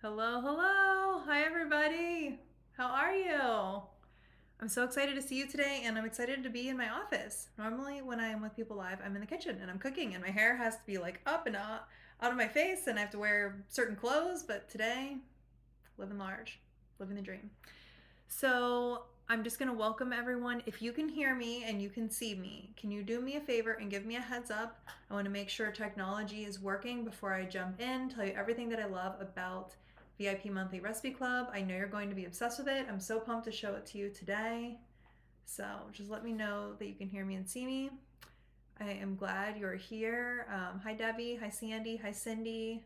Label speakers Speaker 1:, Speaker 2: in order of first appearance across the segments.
Speaker 1: Hello, hello. Hi, everybody. How are you? I'm so excited to see you today, and I'm excited to be in my office. Normally, when I am with people live, I'm in the kitchen and I'm cooking, and my hair has to be like up and out of my face, and I have to wear certain clothes. But today, living large, living the dream. So, I'm just going to welcome everyone. If you can hear me and you can see me, can you do me a favor and give me a heads up? I want to make sure technology is working before I jump in, tell you everything that I love about VIP Monthly Recipe Club. I know you're going to be obsessed with it. I'm so pumped to show it to you today. So just let me know that you can hear me and see me. I am glad you're here. Hi, Debbie. Hi, Sandy. Hi, Cindy.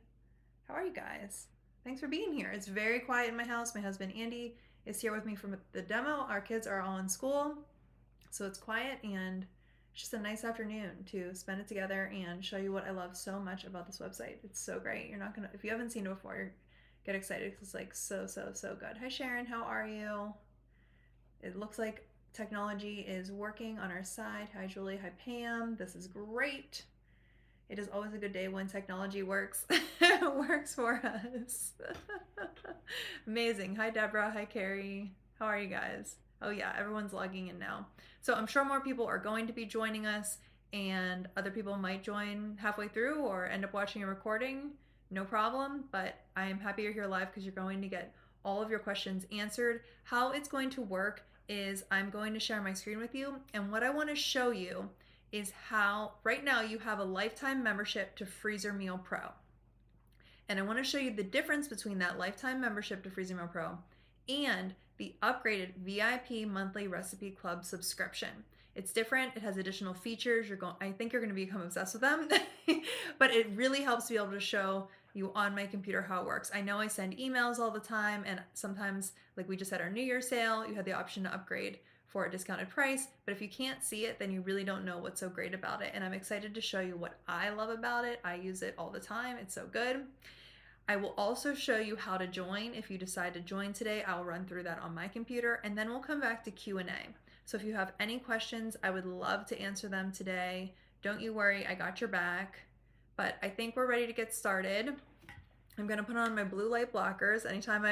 Speaker 1: How are you guys? Thanks for being here. It's very quiet in my house. My husband, Andy, is here with me from the demo. Our kids are all in school, so it's quiet, and it's just a nice afternoon to spend it together and show you what I love so much about this website. It's so great. You're not gonna, if you haven't seen it before, get excited because it's like so good. Hi, Sharon. How are you? It looks like technology is working on our side. Hi, Julie. Hi, Pam. This is great. It is always a good day when technology works works for us. Amazing. Hi, Deborah. Hi, Carrie. How are you guys? Oh yeah, everyone's logging in now. So I'm sure more people are going to be joining us, and other people might join halfway through or end up watching a recording. No problem, but I am happy you're here live because you're going to get all of your questions answered. How it's going to work is I'm going to share my screen with you, and what I want to show you is how right now you have a lifetime membership to Freezer Meal Pro. And I want to show you the difference between that lifetime membership to Freezer Meal Pro and the upgraded VIP Monthly Recipe Club subscription. It's different. It has additional features. I think you're going to become obsessed with them, but it really helps to be able to show you on my computer how it works. I know I send emails all the time, and sometimes, like we just had our New Year sale, you had the option to upgrade for a discounted price, but if you can't see it, then you really don't know what's so great about it. And I'm excited to show you what I love about it. I use it all the time. It's so good. I will also show you how to join. If you decide to join today, I'll run through that on my computer, and then we'll come back to Q&A. So if you have any questions, I would love to answer them today. Don't you worry, I got your back. But I think we're ready to get started. I'm gonna put on my blue light blockers. Anytime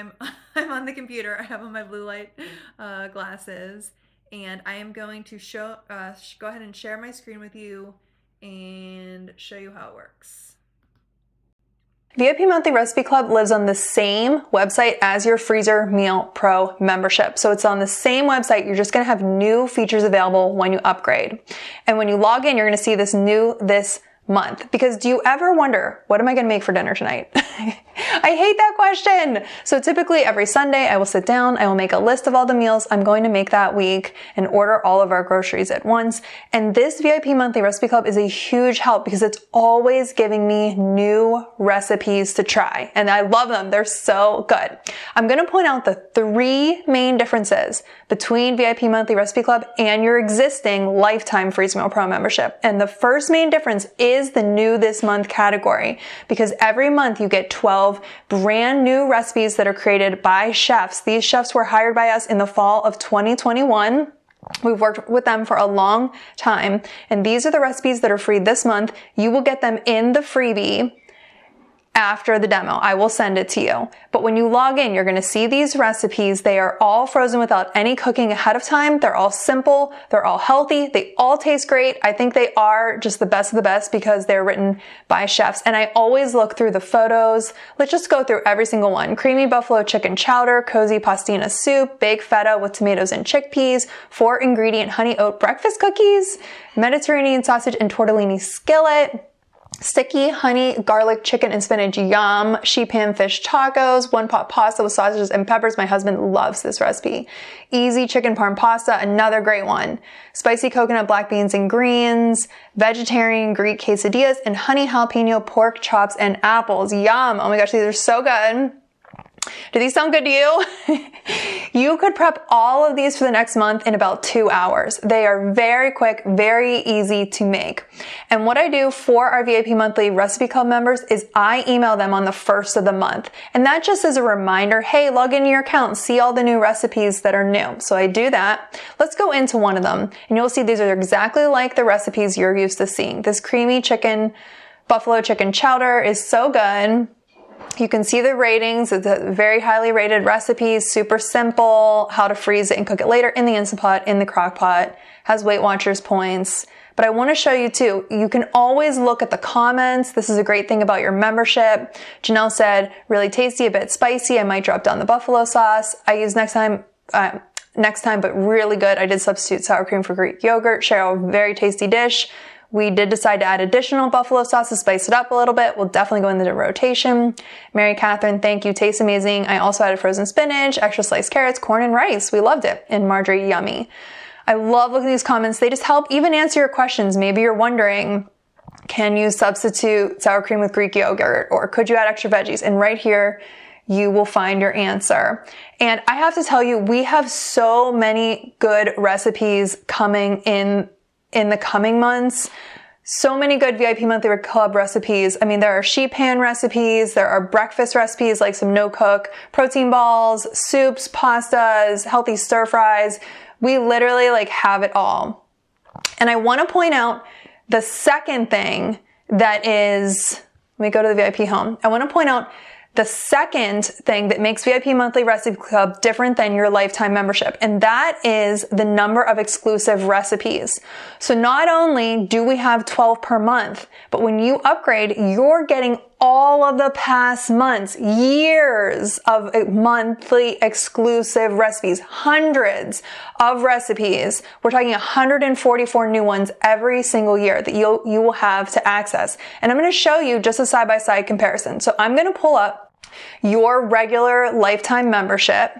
Speaker 1: I'm on the computer, I have on my blue light glasses, and I am going to go ahead and share my screen with you and show you how it works. VIP Monthly Recipe Club lives on the same website as your Freezer Meal Pro membership. So it's on the same website. You're just going to have new features available when you upgrade. And when you log in, you're going to see this month. Because do you ever wonder, what am I going to make for dinner tonight? I hate that question. So typically every Sunday I will sit down, I will make a list of all the meals I'm going to make that week and order all of our groceries at once. And this VIP Monthly Recipe Club is a huge help because it's always giving me new recipes to try. And I love them. They're so good. I'm going to point out the 3 main differences between VIP Monthly Recipe Club and your existing lifetime Freezer Meal Pro membership. And the first main difference is the new this month category, because every month you get 12 brand new recipes that are created by chefs. These chefs were hired by us in the fall of 2021. We've worked with them for a long time, and these are the recipes that are free this month. You will get them in the freebie after the demo. I will send it to you. But when you log in, you're going to see these recipes. They are all frozen without any cooking ahead of time. They're all simple. They're all healthy. They all taste great. I think they are just the best of the best because they're written by chefs. And I always look through the photos. Let's just go through every single one. Creamy buffalo chicken chowder, cozy pastina soup, baked feta with tomatoes and chickpeas, 4-ingredient honey oat breakfast cookies, Mediterranean sausage and tortellini skillet, sticky honey, garlic, chicken, and spinach yum, sheep ham fish tacos, 1-pot pasta with sausages and peppers. My husband loves this recipe. Easy chicken parm pasta, another great one. Spicy coconut black beans and greens, vegetarian Greek quesadillas, and honey jalapeno pork chops and apples. Yum. Oh my gosh, these are so good. Do these sound good to you? You could prep all of these for the next month in about 2 hours. They are very quick, very easy to make. And what I do for our VIP Monthly Recipe Club members is I email them on the first of the month. And that just is a reminder, hey, log into your account and see all the new recipes that are new. So I do that. Let's go into one of them. And you'll see these are exactly like the recipes you're used to seeing. This creamy buffalo chicken chowder is so good.
Speaker 2: You can see the ratings. It's a very highly rated recipe, super simple, how to freeze it and cook it later in the Instant Pot, in the crock pot, has Weight Watchers points. But I want to show you too, you can always look at the comments. This is a great thing about your membership. Janelle said, really tasty, a bit spicy. I might drop down the buffalo sauce. I use next time, but really good. I did substitute sour cream for Greek yogurt. Cheryl, very tasty dish. We did decide to add additional buffalo sauce to spice it up a little bit. We'll definitely go into the rotation. Mary Catherine, thank you. Tastes amazing. I also added frozen spinach, extra sliced carrots, corn, and rice. We loved it. And Marjorie, yummy. I love looking at these comments. They just help even answer your questions. Maybe you're wondering, can you substitute sour cream with Greek yogurt? Or could you add extra veggies? And right here, you will find your answer. And I have to tell you, we have so many good recipes coming in the coming months. So many good VIP Monthly Club recipes. I mean, there are sheet pan recipes, there are breakfast recipes like some no-cook, protein balls, soups, pastas, healthy stir fries. We literally have it all. And I want to point out the second thing that is, let me go to the VIP home. I want to point out the second thing that makes VIP Monthly Recipe Club different than your lifetime membership, and that is the number of exclusive recipes. So not only do we have 12 per month, but when you upgrade, you're getting all of the past months, years of monthly exclusive recipes, hundreds of recipes. We're talking 144 new ones every single year that you will have to access. And I'm going to show you just a side-by-side comparison. So I'm going to pull up your regular lifetime membership.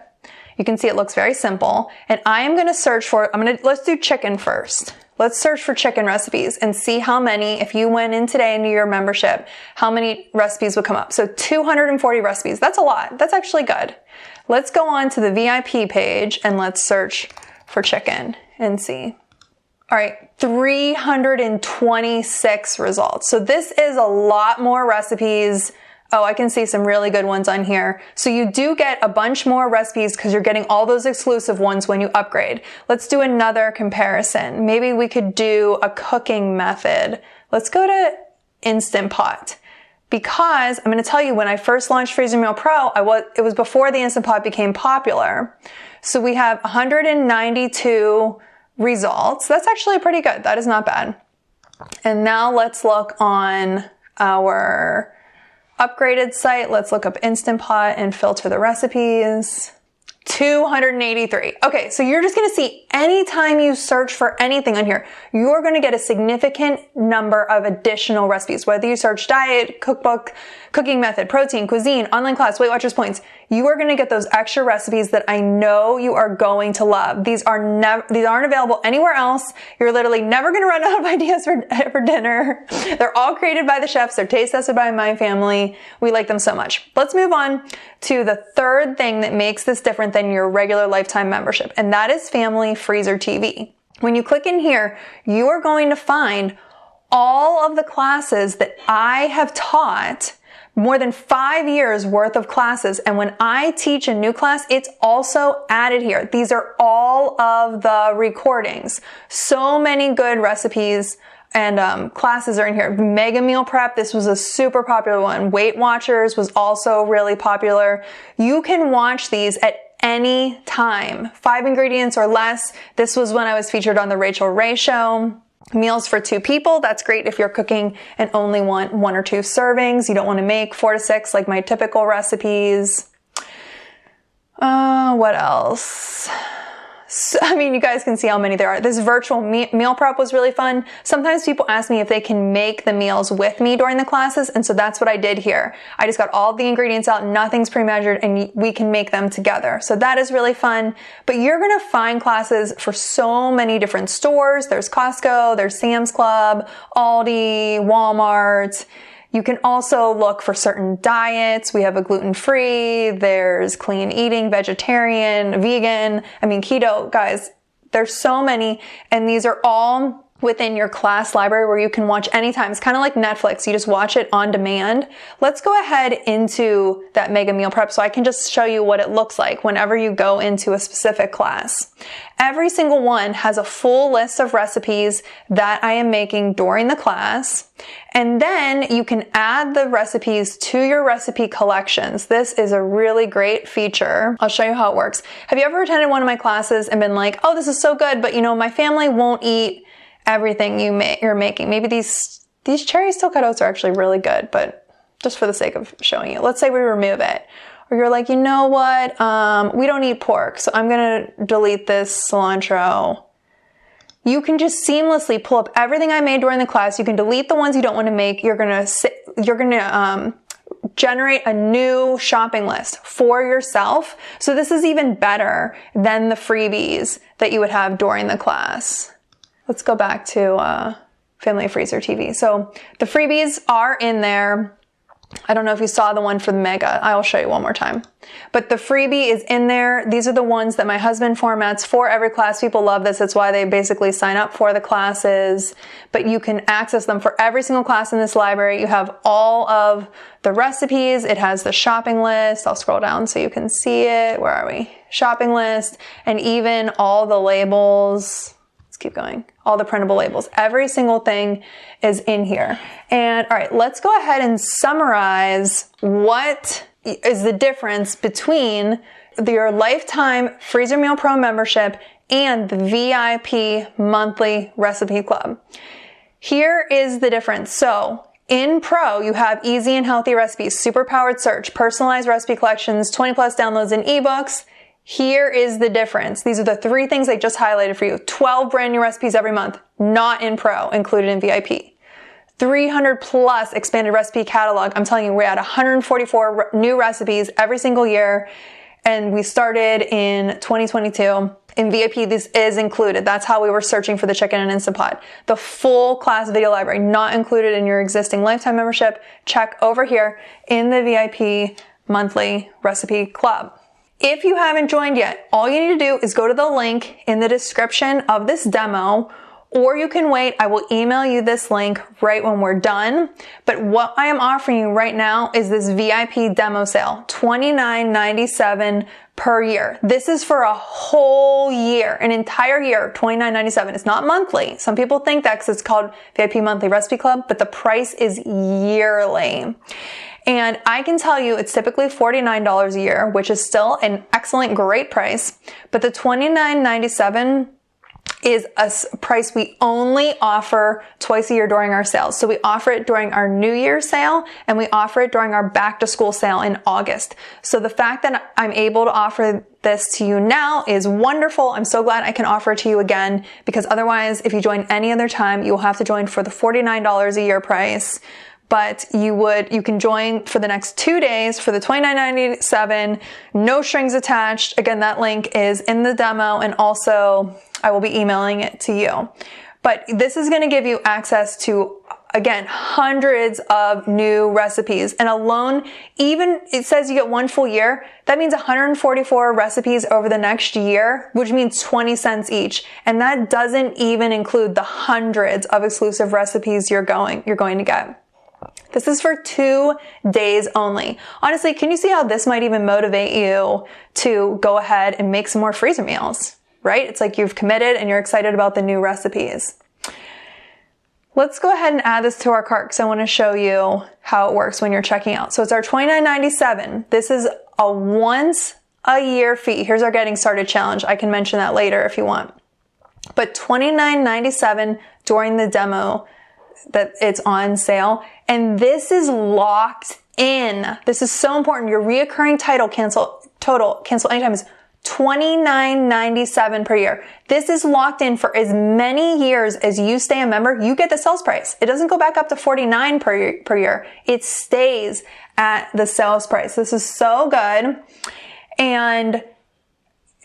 Speaker 2: You can see it looks very simple. And I am going to search for, let's do chicken first. Let's search for chicken recipes and see how many, if you went in today into your membership, how many recipes would come up. So 240 recipes. That's a lot. That's actually good. Let's go on to the VIP page and let's search for chicken and see. All right, 326 results. So this is a lot more recipes. Oh, I can see some really good ones on here. So you do get a bunch more recipes because you're getting all those exclusive ones when you upgrade. Let's do another comparison. Maybe we could do a cooking method. Let's go to Instant Pot. Because I'm going to tell you, when I first launched Freezer Meal Pro, it was before the Instant Pot became popular. So we have 192 results. That's actually pretty good. That is not bad. And now let's look on our upgraded site. Let's look up Instant Pot and filter the recipes. 283. Okay, so you're just going to see anytime you search for anything on here, you're going to get a significant number of additional recipes. Whether you search diet, cookbook, cooking method, protein, cuisine, online class, Weight Watchers points, you are going to get those extra recipes that I know you are going to love. These aren't available anywhere else. You're literally never going to run out of ideas for dinner. They're all created by the chefs. They're taste tested by my family. We like them so much. Let's move on to the third thing that makes this different than your regular lifetime membership, and that is Family Freezer TV. When you click in here, you are going to find all of the classes that I have taught, more than 5 years worth of classes. And when I teach a new class, it's also added here. These are all of the recordings. So many good recipes and classes are in here. Mega Meal Prep, this was a super popular one. Weight Watchers was also really popular. You can watch these at any time. 5 ingredients or less. This was when I was featured on the Rachel Ray Show. Meals for 2 people. That's great if you're cooking and only want 1 or 2 servings. You don't want to make 4 to 6 like my typical recipes. What else? So, I mean, you guys can see how many there are. This virtual meal prep was really fun. Sometimes people ask me if they can make the meals with me during the classes, and so that's what I did here. I just got all the ingredients out, nothing's pre-measured, and we can make them together. So that is really fun. But you're going to find classes for so many different stores. There's Costco, there's Sam's Club, Aldi, Walmart. You can also look for certain diets. We have a gluten-free, there's clean eating, vegetarian, vegan, keto. Guys, there's so many, and these are all within your class library where you can watch anytime. It's kind of like Netflix. You just watch it on demand. Let's go ahead into that mega meal prep so I can just show you what it looks like whenever you go into a specific class. Every single one has a full list of recipes that I am making during the class. And then you can add the recipes to your recipe collections. This is a really great feature. I'll show you how it works. Have you ever attended one of my classes and been like, oh, this is so good, but my family won't eat everything you're making. Maybe these cherry steel cut oats are actually really good, but just for the sake of showing you, let's say we remove it. Or you're like, you know what? We don't eat pork, so I'm going to delete this cilantro. You can just seamlessly pull up everything I made during the class. You can delete the ones you don't want to make. You're going to generate a new shopping list for yourself. So this is even better than the freebies that you would have during the class. Let's go back to Family Freezer TV. So the freebies are in there. I don't know if you saw the one for the mega. I'll show you one more time. But the freebie is in there. These are the ones that my husband formats for every class. People love this. It's why they basically sign up for the classes. But you can access them for every single class in this library. You have all of the recipes. It has the shopping list. I'll scroll down so you can see it. Where are we? Shopping list. And even all the labels. Keep going. All the printable labels. Every single thing is in here. And all right, let's go ahead and summarize what is the difference between your lifetime Freezer Meal Pro membership and the VIP monthly recipe club. Here is the difference. So in Pro, you have easy and healthy recipes, super powered search, personalized recipe collections, 20 plus downloads and ebooks. Here is the difference. These are the 3 things I just highlighted for you. 12 brand new recipes every month, not in Pro, included in VIP. 300 plus expanded recipe catalog. I'm telling you, we're at 144 new recipes every single year. And we started in 2022. In VIP, this is included. That's how we were searching for the chicken and Instant Pot. The full class video library, not included in your existing lifetime membership. Check over here in the VIP monthly recipe club. If you haven't joined yet, all you need to do is go to the link in the description of this demo, or you can wait. I will email you this link right when we're done. But what I am offering you right now is this VIP demo sale, $29.97 per year. This is for a whole year, an entire year, $29.97. It's not monthly. Some people think that because it's called VIP Monthly Recipe Club, but the price is yearly. And I can tell you it's typically $49 a year, which is still an excellent, great price. But the $29.97 is a price we only offer twice a year during our sales. So we offer it during our New Year sale and we offer it during our back to school sale in August. So the fact that I'm able to offer this to you now is wonderful. I'm so glad I can offer it to you again, because otherwise, if you join any other time, you will have to join for the $49 a year price. But you can join for the next 2 days for the $29.97, no strings attached. Again, that link is in the demo, and also I will be emailing it to you. But this is going to give you access to, again, hundreds of new recipes. And alone, even it says you get 1 full year. That means 144 recipes over the next year, which means 20 cents each. And that doesn't even include the hundreds of exclusive recipes you're going to get. This is for 2 days only. Honestly, can you see how this might even motivate you to go ahead and make some more freezer meals, right? It's like you've committed and you're excited about the new recipes. Let's go ahead and add this to our cart because I want to show you how it works when you're checking out. So it's our $29.97. This is a once a year fee. Here's our getting started challenge. I can mention that later if you want. But $29.97 during the demo that it's on sale. And this is locked in. This is so important. Your reoccurring total cancel anytime is $29.97 per year. This is locked in for as many years as you stay a member. You get the sales price. It doesn't go back up to $49 per year. It stays at the sales price. This is so good. And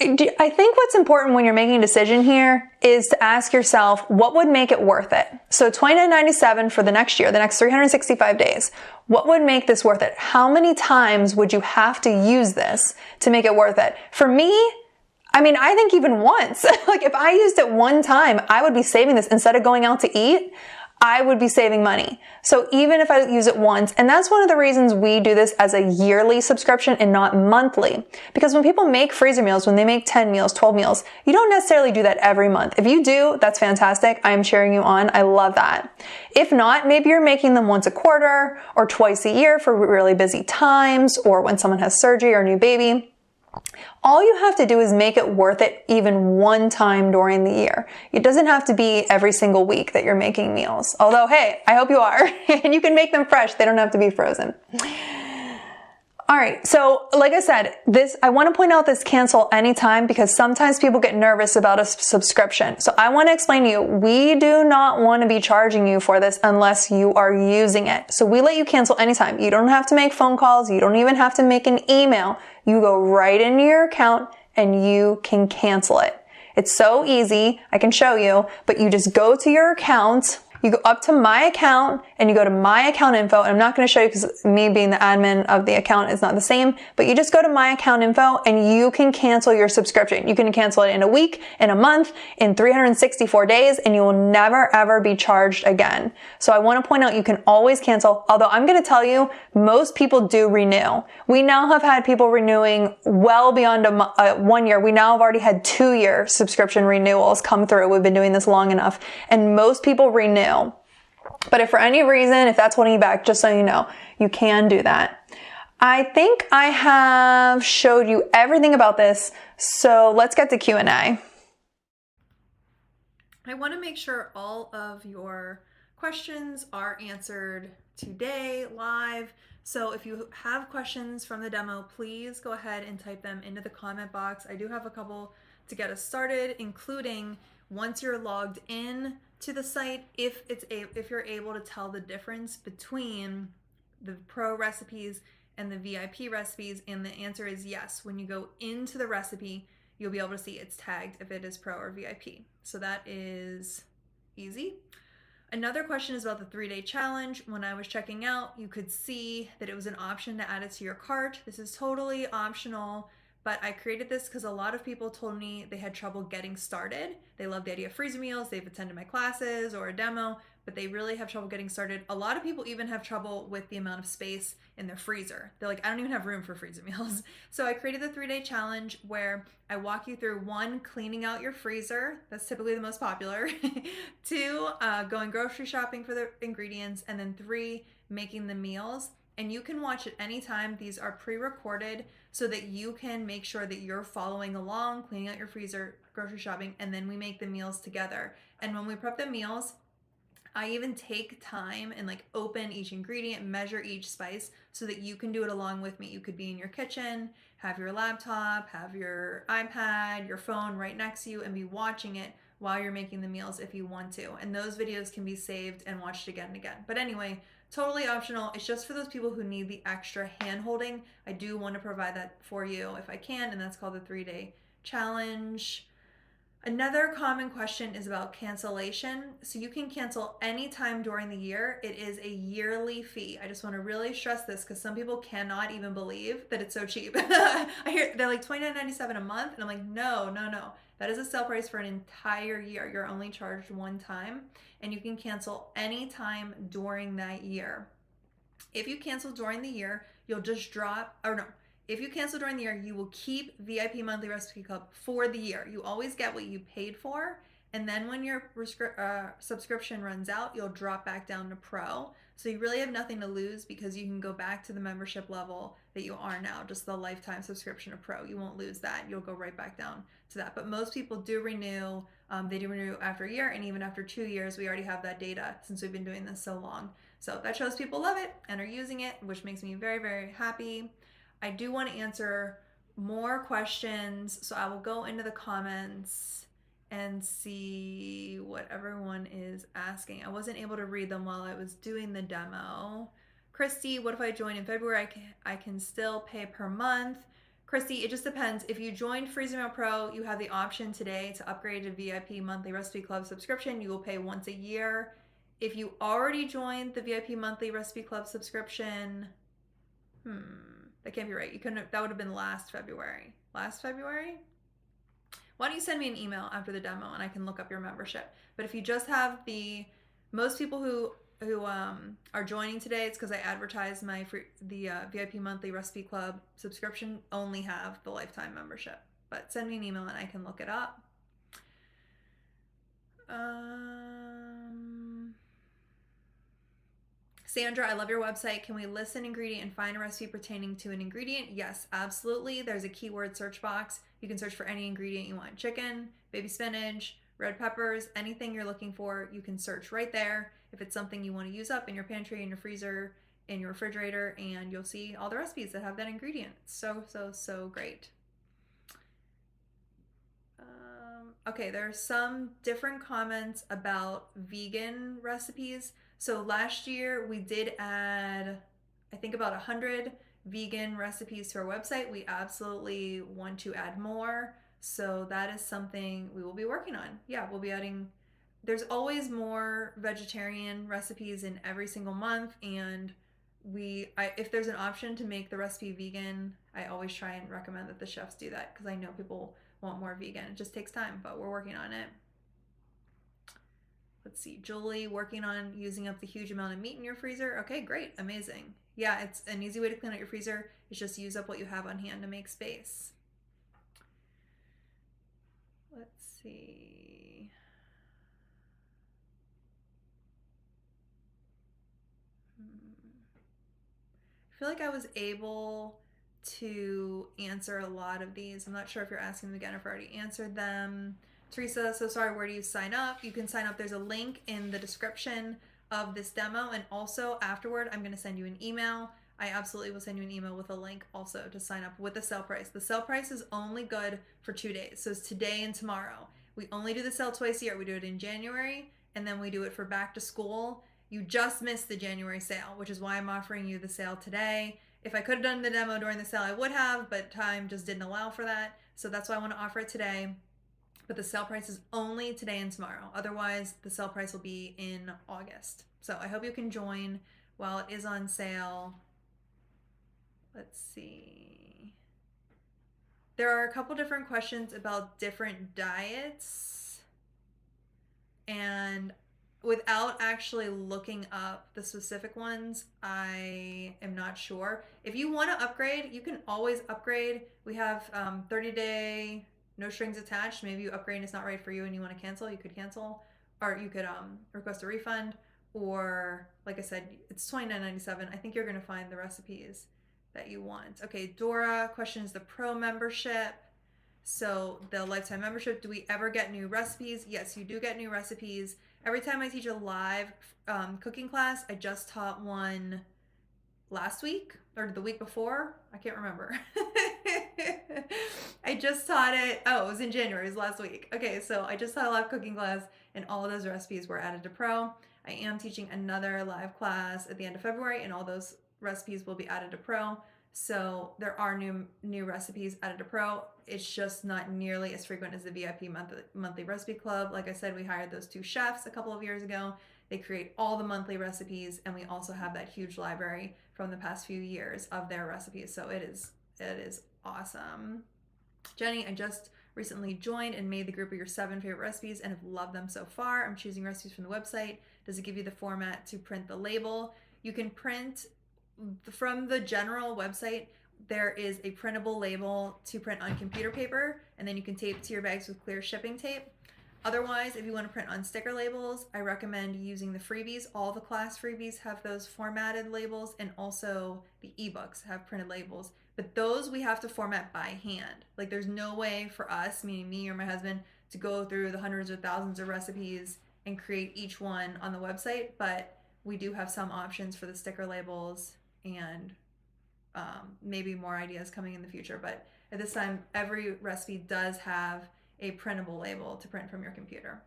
Speaker 2: I think what's important when you're making a decision here is to ask yourself, what would make it worth it? So $29.97 for the next year, the next 365 days. What would make this worth it? How many times would you have to use this to make it worth it? For me, I mean, I think even once, like if I used it one time, I would be saving this instead of going out to eat. I would be saving money. So even if I use it once, and that's one of the reasons we do this as a yearly subscription and not monthly. Because when people make freezer meals, when they make 10 meals, 12 meals, you don't necessarily do that every month. If you do, that's fantastic. I'm cheering you on. I love that. If not, maybe you're making them once a quarter or twice a year for really busy times or when someone has surgery or a new baby. All you have to do is make it worth it even one time during the year. It doesn't have to be every single week that you're making meals. Although, hey, I hope you are. And you can make them fresh. They don't have to be frozen. All right. So like I said, I want to point out this cancel anytime because sometimes people get nervous about a subscription. So I want to explain to you, we do not want to be charging you for this unless you are using it. So we let you cancel anytime. You don't have to make phone calls. You don't even have to make an email. You go right into your account and you can cancel it. It's so easy. I can show you, but you just go to your account. You go up to my account and you go to my account info. And I'm not going to show you because me being the admin of the account is not the same, but you just go to my account info and you can cancel your subscription. You can cancel it in a week, in a month, in 364 days, and you will never ever be charged again. So I want to point out you can always cancel, although I'm going to tell you most people do renew. We now have had people renewing well beyond 1 year. We now have already had 2-year subscription renewals come through. We've been doing this long enough and most people renew. But if for any reason, if that's holding you back, just so you know, you can do that. I think I have showed you everything about this. So let's get to Q&A.
Speaker 1: I want to make sure all of your questions are answered today live. So if you have questions from the demo, please go ahead and type them into the comment box. I do have a couple to get us started, including once you're logged in to the site, if you're able to tell the difference between the pro recipes and the VIP recipes, and the answer is yes. When you go into the recipe, you'll be able to see it's tagged if it is pro or VIP. So that is easy. Another question is about the 3-day challenge. When I was checking out, you could see that it was an option to add it to your cart. This is totally optional. But I created this because a lot of people told me they had trouble getting started. They love the idea of freezer meals. They've attended my classes or a demo, but they really have trouble getting started. A lot of people even have trouble with the amount of space in their freezer. They're like, I don't even have room for freezer meals. So I created the 3-day challenge where I walk you through 1, cleaning out your freezer. That's typically the most popular. 2, going grocery shopping for the ingredients. And then 3, making the meals. And you can watch at any time. These are pre-recorded so that you can make sure that you're following along, cleaning out your freezer, grocery shopping, and then we make the meals together. And when we prep the meals, I even take time and like open each ingredient, measure each spice so that you can do it along with me. You could be in your kitchen, have your laptop, have your iPad, your phone right next to you and be watching it while you're making the meals if you want to. And those videos can be saved and watched again and again. But anyway, totally optional. It's just for those people who need the extra hand holding. I do want to provide that for you if I can, and that's called the 3-day challenge. Another common question is about cancellation. So you can cancel anytime during the year. It is a yearly fee. I just want to really stress this because some people cannot even believe that it's so cheap. I hear they're like $29.97 a month, and I'm like, no. That is a sale price for an entire year. You're only charged one time, and you can cancel anytime during that year. If you cancel during the year, you'll just drop, or no, if you cancel during the year, you will keep VIP Monthly Recipe Club for the year. You always get what you paid for, and then when your subscription runs out, you'll drop back down to Pro. So you really have nothing to lose because you can go back to the membership level that you are now, just the lifetime subscription of Pro. You won't lose that. You'll go right back down to that. But most people do renew. They do renew after a year, and even after 2 years. We already have that data since we've been doing this so long. So that shows people love it and are using it, which makes me very, very happy. I do want to answer more questions, so I will go into the comments and see what everyone is asking. I wasn't able to read them while I was doing the demo. Christy, what if I join in February? I can still pay per month. Christy, it just depends. If you joined Freezer Meal Pro, you have the option today to upgrade to VIP Monthly Recipe Club subscription. You will pay once a year. If you already joined the VIP Monthly Recipe Club subscription, that can't be right. You couldn't. That would have been last February. Last February? Why don't you send me an email after the demo and I can look up your membership? But if you just have most people who are joining today, it's because I advertised the VIP monthly recipe club subscription only have the lifetime membership. But send me an email and I can look it up. Sandra, I love your website. Can we list an ingredient and find a recipe pertaining to an ingredient? Yes, absolutely. There's a keyword search box. You can search for any ingredient you want. Chicken, baby spinach, red peppers, anything you're looking for, you can search right there. If it's something you want to use up in your pantry, in your freezer, in your refrigerator, and you'll see all the recipes that have that ingredient. So great. Okay, there are some different comments about vegan recipes. So last year we did add, I think, about 100 vegan recipes to our website. We absolutely want to add more. So that is something we will be working on. Yeah, we'll be adding, there's always more vegetarian recipes in every single month. And if there's an option to make the recipe vegan, I always try and recommend that the chefs do that because I know people want more vegan. It just takes time, but we're working on it. Let's see, Julie, working on using up the huge amount of meat in your freezer. Okay, great, amazing. Yeah, it's an easy way to clean out your freezer is just use up what you have on hand to make space. Let's see. I feel like I was able to answer a lot of these. I'm not sure if you're asking them again or if I already answered them. Teresa, so sorry, where do you sign up? You can sign up. There's a link in the description of this demo. And also afterward, I'm going to send you an email. I absolutely will send you an email with a link also to sign up with the sale price. The sale price is only good for 2 days. So it's today and tomorrow. We only do the sale twice a year. We do it in January and then we do it for back to school. You just missed the January sale, which is why I'm offering you the sale today. If I could have done the demo during the sale, I would have, but time just didn't allow for that. So that's why I want to offer it today. But the sale price is only today and tomorrow. Otherwise, the sale price will be in August. So I hope you can join while it is on sale. Let's see. There are a couple different questions about different diets. And without actually looking up the specific ones, I am not sure. If you want to upgrade, you can always upgrade. We have 30-day, no strings attached. Maybe you upgrade and it's not right for you and you want to cancel, you could cancel. Or you could request a refund. Or, like I said, it's $29.97. I think you're going to find the recipes that you want. Okay, Dora questions the pro membership. So the lifetime membership, do we ever get new recipes? Yes, you do get new recipes. Every time I teach a live cooking class, I just taught one last week or the week before. I can't remember. I just taught it. Oh, it was in January. It was last week. Okay, so I just taught a live cooking class and all of those recipes were added to Pro. I am teaching another live class at the end of February and all those recipes will be added to Pro. So there are new recipes added to Pro. It's just not nearly as frequent as the VIP monthly recipe club. Like I said, we hired those 2 chefs a couple of years ago. They create all the monthly recipes, and we also have that huge library from the past few years of their recipes. So it is awesome. Jenny, I just recently joined and made the group of your 7 favorite recipes and have loved them so far. I'm choosing recipes from the website. Does it give you the format to print the label? You can print from the general website. There is a printable label to print on computer paper, and then you can tape to your bags with clear shipping tape. Otherwise, if you want to print on sticker labels, I recommend using the freebies. All the class freebies have those formatted labels, and also the ebooks have printed labels. But those we have to format by hand. Like there's no way for us, meaning me or my husband, to go through the hundreds or thousands of recipes and create each one on the website. But we do have some options for the sticker labels and maybe more ideas coming in the future. But at this time, every recipe does have a printable label to print from your computer.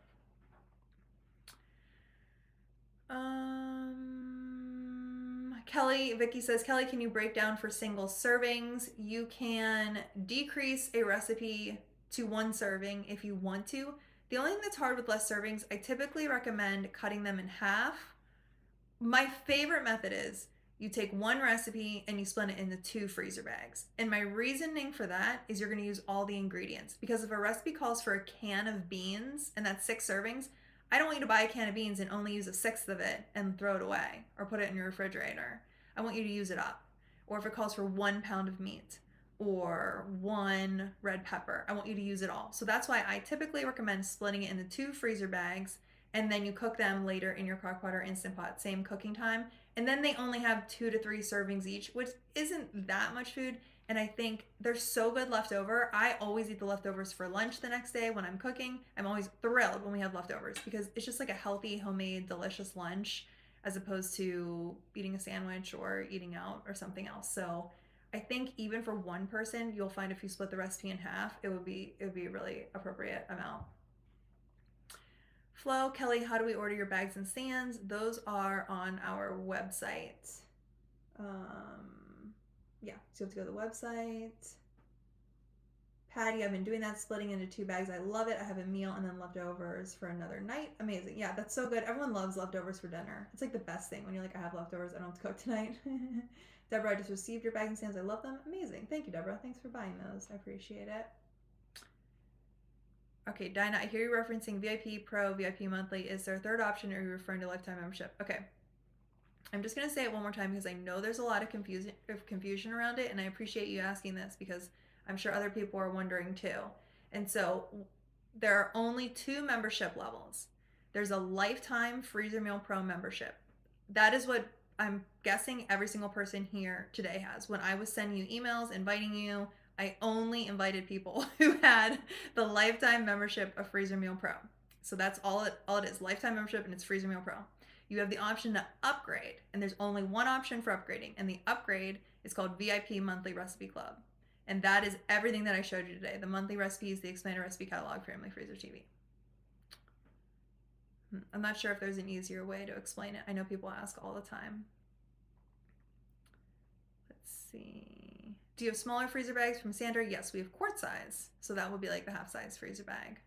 Speaker 1: Vicky says, Kelly, can you break down for single servings? You can decrease a recipe to 1 serving if you want to. The only thing that's hard with less servings, I typically recommend cutting them in half. My favorite method is you take one recipe and you split it into 2 freezer bags. And my reasoning for that is you're going to use all the ingredients, because if a recipe calls for a can of beans and that's 6 servings, I don't want you to buy a can of beans and only use a sixth of it and throw it away or put it in your refrigerator. I want you to use it up. Or if it calls for 1 pound of meat or 1 red pepper, I want you to use it all. So that's why I typically recommend splitting it into 2 freezer bags, and then you cook them later in your crock pot or Instant Pot, same cooking time. And then they only have 2 to 3 servings each, which isn't that much food. And I think they're so good left over. I always eat the leftovers for lunch the next day when I'm cooking. I'm always thrilled when we have leftovers, because it's just like a healthy, homemade, delicious lunch, as opposed to eating a sandwich or eating out or something else. So I think even for one person, you'll find if you split the recipe in half, it would be a really appropriate amount. Flo, Kelly, how do we order your bags and stands? Those are on our website. Yeah, so you have to go to the website. Patty, I've been doing that, splitting into 2 bags. I love it. I have a meal and then leftovers for another night. Amazing. Yeah, that's so good. Everyone loves leftovers for dinner. It's like the best thing when you're like, I have leftovers, I don't have to cook tonight. Deborah, I just received your bags and stands. I love them. Amazing. Thank you, Deborah. Thanks for buying those. I appreciate it. Okay, Dinah, I hear you referencing VIP Pro, VIP Monthly. Is there a third option, or are you referring to lifetime membership? Okay. I'm just going to say it one more time, because I know there's a lot of confusion around it, and I appreciate you asking this, because I'm sure other people are wondering too. And so there are only 2 membership levels. There's a lifetime Freezer Meal Pro membership. That is what I'm guessing every single person here today has. When I was sending you emails inviting you, I only invited people who had the lifetime membership of Freezer Meal Pro. So that's all it is, lifetime membership, and it's Freezer Meal Pro. You have the option to upgrade, and there's only one option for upgrading, and the upgrade is called VIP Monthly Recipe Club. And that is everything that I showed you today. The monthly recipes, the expanded recipe catalog, Family Freezer TV. I'm not sure if there's an easier way to explain it. I know people ask all the time. Let's see. Do you have smaller freezer bags from Sandra? Yes, we have quart size. So that would be like the half size freezer bag.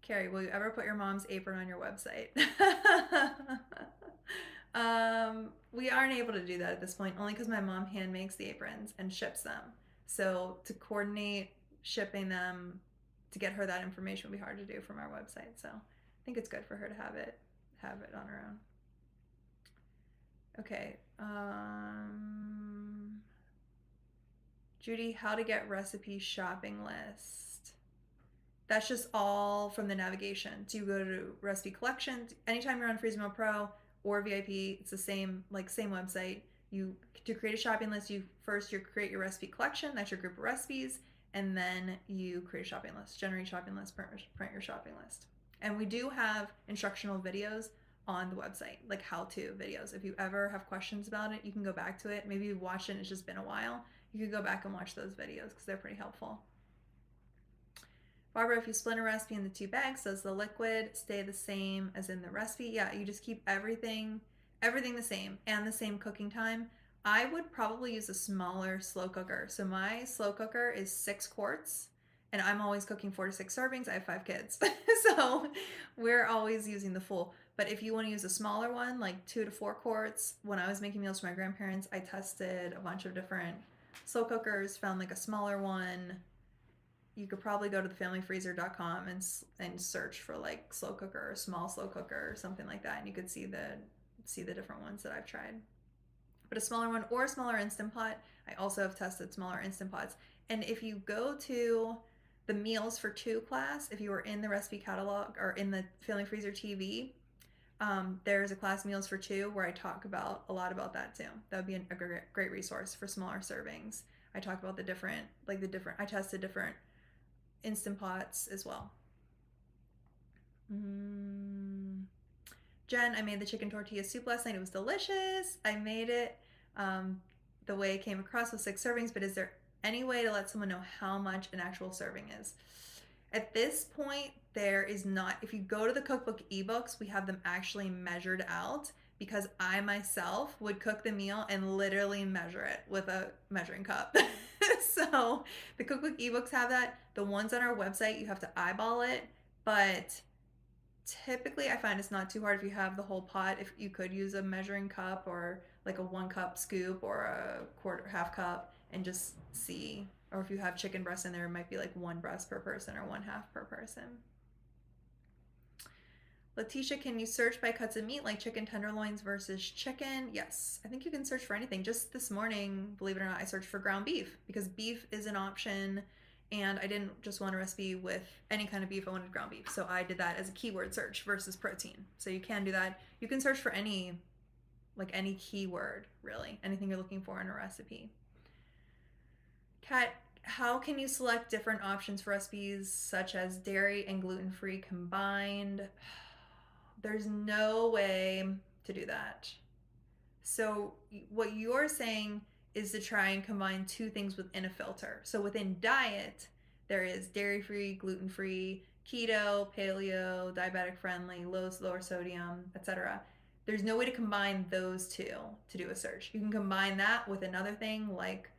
Speaker 1: Carrie, will you ever put your mom's apron on your website? We aren't able to do that at this point, only because my mom hand makes the aprons and ships them. So to coordinate shipping them, to get her that information would be hard to do from our website. So I think it's good for her to have it on her own. Okay. Judy, how to get recipe shopping list. That's just all from the navigation. So you go to recipe collections. Anytime you're on Freezer Meal Pro or VIP, it's the same website. To create a shopping list, you create your recipe collection. That's your group of recipes. And then you create a shopping list, generate a shopping list, print your shopping list. And we do have instructional videos on the website, like how-to videos. If you ever have questions about it, you can go back to it. Maybe you've watched it and it's just been a while. You can go back and watch those videos because they're pretty helpful. Barbara, if you split a recipe into 2 bags, does the liquid stay the same as in the recipe? Yeah, you just keep everything the same and the same cooking time. I would probably use a smaller slow cooker. So my slow cooker is 6 quarts, and I'm always cooking 4 to 6 servings. I have 5 kids. So we're always using the full. But if you want to use a smaller one, like 2 to 4 quarts, when I was making meals for my grandparents, I tested a bunch of different slow cookers, found like a smaller one. You could probably go to thefamilyfreezer.com and search for like slow cooker or small slow cooker or something like that, and you could see the different ones that I've tried. But a smaller one or a smaller Instant Pot, I also have tested smaller Instant Pots. And if you go to the Meals for 2 class, if you were in the recipe catalog or in the Family Freezer TV, there's a class Meals for 2 where I talk about a lot about that too. That would be a great resource for smaller servings. I talk about I tested different Instant Pots as well. Jen, I made the chicken tortilla soup last night. It was delicious. I made it the way it came across with 6 servings, but is there any way to let someone know how much an actual serving is? At this point, there is not. If you go to the cookbook ebooks, we have them actually measured out, because I myself would cook the meal and literally measure it with a measuring cup. So the cookbook ebooks have that. The ones on our website, you have to eyeball it, but typically I find it's not too hard if you have the whole pot. If you could use a measuring cup or like a 1 cup scoop or a quarter half cup and just see, or if you have chicken breast in there, it might be like 1 breast per person or 1/2 per person. Letitia, can you search by cuts of meat like chicken tenderloins versus chicken? Yes, I think you can search for anything. Just this morning, believe it or not, I searched for ground beef because beef is an option and I didn't just want a recipe with any kind of beef, I wanted ground beef. So I did that as a keyword search versus protein. So you can do that. You can search for any keyword, really, anything you're looking for in a recipe. Kat, how can you select different options for recipes such as dairy and gluten-free combined? There's no way to do that. So what you're saying is to try and combine 2 things within a filter. So within diet, there is dairy-free, gluten-free, keto, paleo, diabetic friendly, lower sodium, etc. There's no way to combine those 2 to do a search. You can combine that with another thing like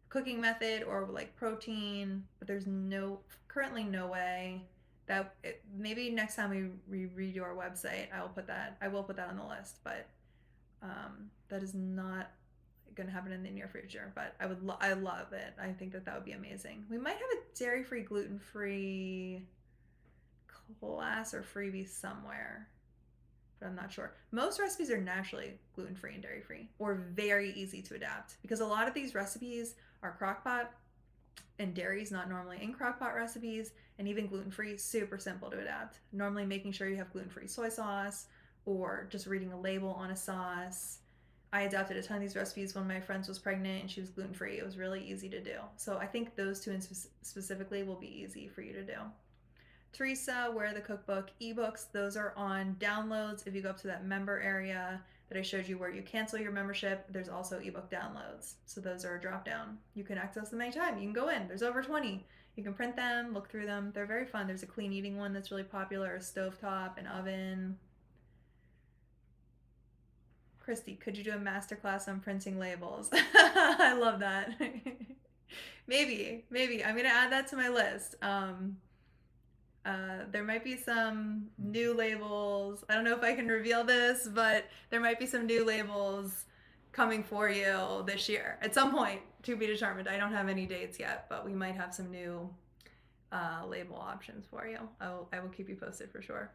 Speaker 1: cooking method or like protein, but there's currently no way. Maybe next time we redo our website, I will put that on the list, but that is not going to happen in the near future. But I love it. I think that would be amazing. We might have a dairy-free, gluten-free class or freebie somewhere, but I'm not sure. Most recipes are naturally gluten-free and dairy-free or very easy to adapt because a lot of these recipes are crock-pot, and dairy is not normally in crock-pot recipes, and even gluten-free, super simple to adapt. Normally making sure you have gluten-free soy sauce or just reading a label on a sauce. I adapted a ton of these recipes when my friend was pregnant and she was gluten-free. It was really easy to do. So I think those 2 specifically will be easy for you to do. Teresa, where are the cookbook ebooks? Those are on downloads. If you go up to that member area that I showed you where you cancel your membership, there's also ebook downloads. So those are a drop down. You can access them anytime. You can go in. There's over 20. You can print them, look through them. They're very fun. There's a clean eating one that's really popular, a stovetop, an oven. Christy, could you do a masterclass on printing labels? I love that. Maybe. I'm going to add that to my list. There might be some new labels. I don't know if I can reveal this, but there might be some new labels coming for you this year at some point, to be determined. I don't have any dates yet, but we might have some new label options for you. I will keep you posted for sure.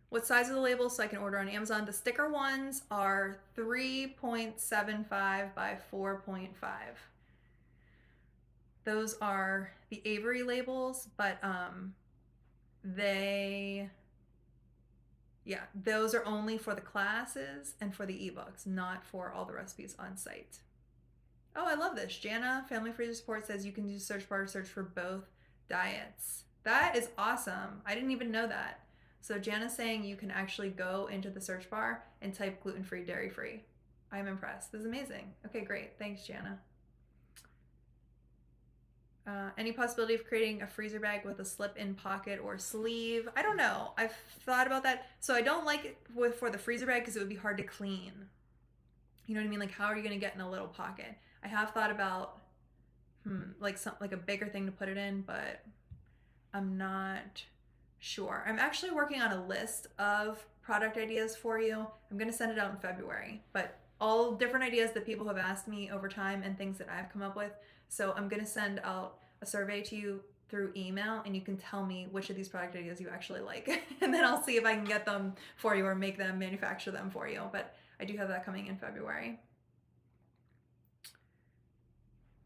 Speaker 1: What size are the labels so I can order on Amazon? The sticker ones are 3.75 by 4.5. Those are the Avery labels, but those are only for the classes and for the ebooks, not for all the recipes on site. Oh, I love this. Jana, Family Freezer Support, says you can use search bar to search for both diets. That is awesome. I didn't even know that. So Jana's saying you can actually go into the search bar and type gluten-free, dairy-free. I'm impressed. This is amazing. Okay, great. Thanks, Jana. Any possibility of creating a freezer bag with a slip-in pocket or sleeve? I don't know. I've thought about that. So I don't like it for the freezer bag because it would be hard to clean. You know what I mean? Like, how are you going to get in a little pocket? I have thought about like a bigger thing to put it in, but I'm not sure. I'm actually working on a list of product ideas for you. I'm going to send it out in February, but all different ideas that people have asked me over time and things that I've come up with. So I'm going to send out a survey to you through email and you can tell me which of these product ideas you actually like. And then I'll see if I can get them for you or make them, manufacture them for you. But I do have that coming in February.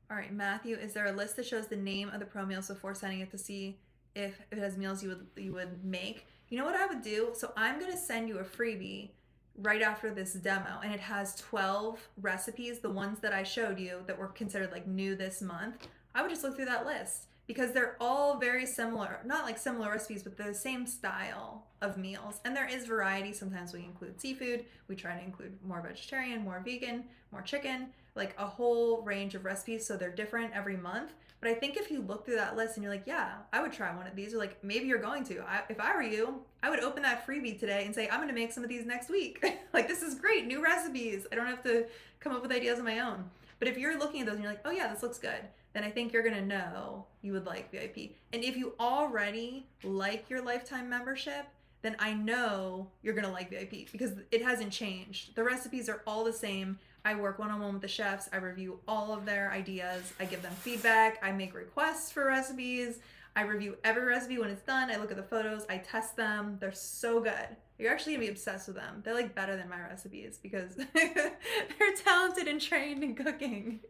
Speaker 1: All right, Matthew, is there a list that shows the name of the pro meals before sending it to see if it has meals you would make? You know what I would do? So I'm going to send you a freebie right after this demo, and it has 12 recipes, the ones that I showed you that were considered like new this month. I would just look through that list because they're all very similar, not like similar recipes, but the same style of meals. And there is variety. Sometimes we include seafood. We try to include more vegetarian, more vegan, more chicken, like a whole range of recipes. So they're different every month. But I think if you look through that list and you're like, yeah, I would try one of these, or like maybe you're going to. If I were you, I would open that freebie today and say, I'm going to make some of these next week. Like, this is great, new recipes. I don't have to come up with ideas of my own. But if you're looking at those and you're like, oh yeah, this looks good, then I think you're gonna know you would like VIP. And if you already like your lifetime membership, then I know you're gonna like VIP because it hasn't changed. The recipes are all the same. I work one-on-one with the chefs. I review all of their ideas. I give them feedback. I make requests for recipes. I review every recipe when it's done. I look at the photos. I test them. They're so good. You're actually gonna be obsessed with them. They're like better than my recipes because they're talented and trained in cooking.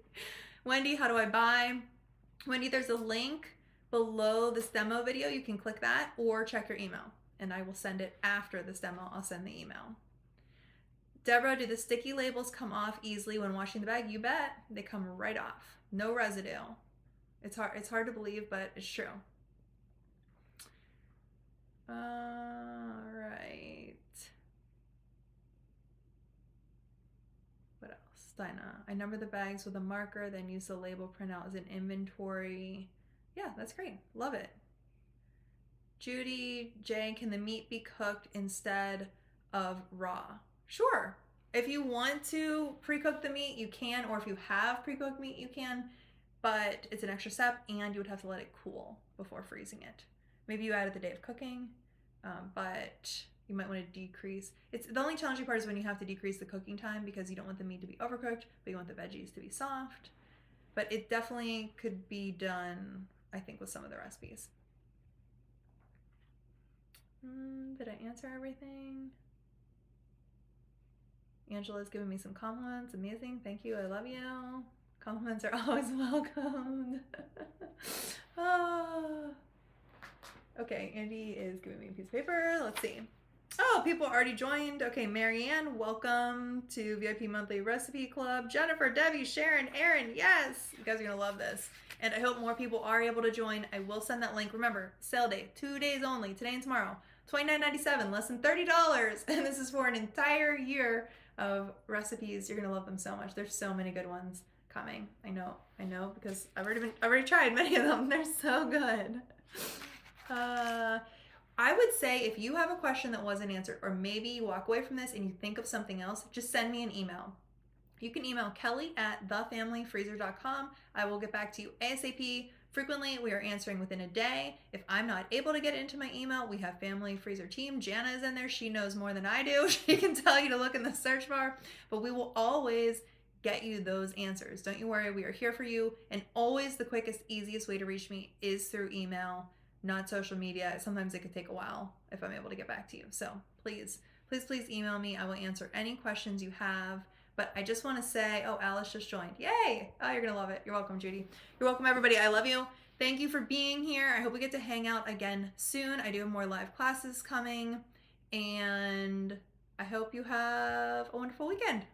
Speaker 1: Wendy, how do I buy? Wendy, there's a link below this demo video. You can click that or check your email and I will send it after this demo. I'll send the email. Deborah, do the sticky labels come off easily when washing the bag? You bet. They come right off. No residue. It's hard to believe, but it's true. All right. What else? Dinah, I number the bags with a marker, then use the label printout as an inventory. Yeah, that's great. Love it. Judy, Jay, can the meat be cooked instead of raw? Sure. If you want to pre-cook the meat, you can, or if you have pre-cooked meat, you can, but it's an extra step and you would have to let it cool before freezing it. Maybe you added the day of cooking, but you might want to decrease. It's the only challenging part is when you have to decrease the cooking time because you don't want the meat to be overcooked, but you want the veggies to be soft. But it definitely could be done, I think, with some of the recipes. Did I answer everything? Angela's giving me some compliments. Amazing. Thank you. I love you. Compliments are always welcomed. Oh. Okay, Andy is giving me a piece of paper. Let's see. Oh, people already joined. Okay, Marianne, welcome to VIP Monthly Recipe Club. Jennifer, Debbie, Sharon, Aaron, yes. You guys are going to love this. And I hope more people are able to join. I will send that link. Remember, sale day, 2 days only, today and tomorrow. $29.97, less than $30. And this is for an entire year of recipes. You're going to love them so much. There's so many good ones coming. I know, because I've already tried many of them. They're so good. I would say if you have a question that wasn't answered, or maybe you walk away from this and you think of something else, just send me an email. You can email kelly@thefamilyfreezer.com. I will get back to you ASAP. Frequently, we are answering within a day. If I'm not able to get into my email, we have Family Freezer team. Jana is in there. She knows more than I do. She can tell you to look in the search bar, but we will always get you those answers. Don't you worry. We are here for you. And always the quickest, easiest way to reach me is through email, not social media. Sometimes it could take a while if I'm able to get back to you. So please email me. I will answer any questions you have. But I just want to say, oh, Alice just joined. Yay! Oh, you're going to love it. You're welcome, Judy. You're welcome, everybody. I love you. Thank you for being here. I hope we get to hang out again soon. I do have more live classes coming. And I hope you have a wonderful weekend.